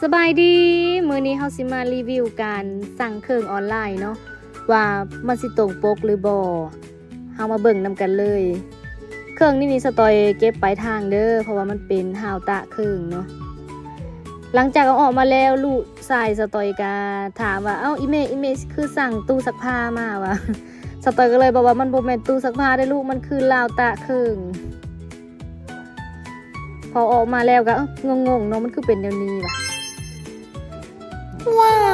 สบายดีมื้อนี้เฮาสิมารีวิวการสั่งเครื่องออนไลน์เนาะว่ามันสิตรงปกหรือบ่เฮามาเบิ่งนำกันเลยเครื่องนี่สตอยเก็บปลายทางเด้อเพราะว่ามันเป็นฮาวตะเครื่องเนาะหลังจากเอาออกมาแล้วลูกชายสตอยกาถามว่าเอ้าอีเมคือสั่งตู้ซักผ้ามาวะสตอยก็เลยบอกว่ามันบ่แม่นตู้ซักผ้าได้ลูกมันคือลาวตะเครื่องพอออกมาแล้วก็งงๆเนาะมันคือเป็นแนวนี้ว่ะว้าว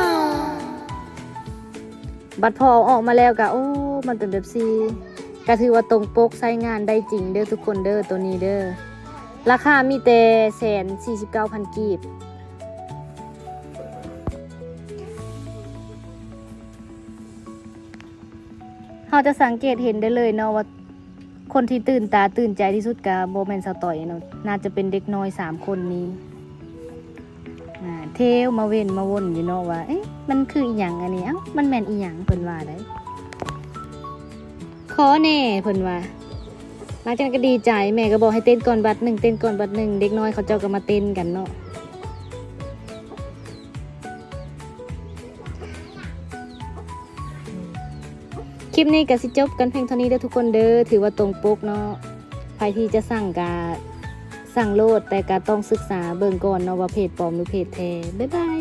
บัดพอออกมาแล้วก็โอ้มันเป็นแบบซีก็ถือว่าตรงปกใช้งานได้จริงเด้อทุกคนเด้อตัวนี้เด้อราคามีแต่149,000 กีบเราจะสังเกตเห็นได้เลยเนาะว่าคนที่ตื่นตาตื่นใจที่สุดกับโบแมนสตอยเนาะน่าจะเป็นเด็กน้อย3 คนนี้เทวมาเว้นมาวนอยู่เนาะว่าเอ๊ะมันคืออีหยังอันนี้เอ้ามันแม่นอีหยังเพิ่นว่าได้ขอแน่เพิ่นว่าหลังจากนั้นก็ดีใจแม่ก็บอกให้เต้นก่อนบัด1เต้นก่อนบัด1เด็กน้อยเขาเจ้าก็มาเต้นกันเนาะคลิปนี้ก็สิจบกันเพียงเท่านี้เด้อทุกคนเด้อถือว่าตรงปกเนาะใครที่จะสั่งกาสั่งโลดแต่ก็ต้องศึกษาเบิ่งก่อนเนาะว่าเพจปลอมหรือเพจแท้บ๊ายบาย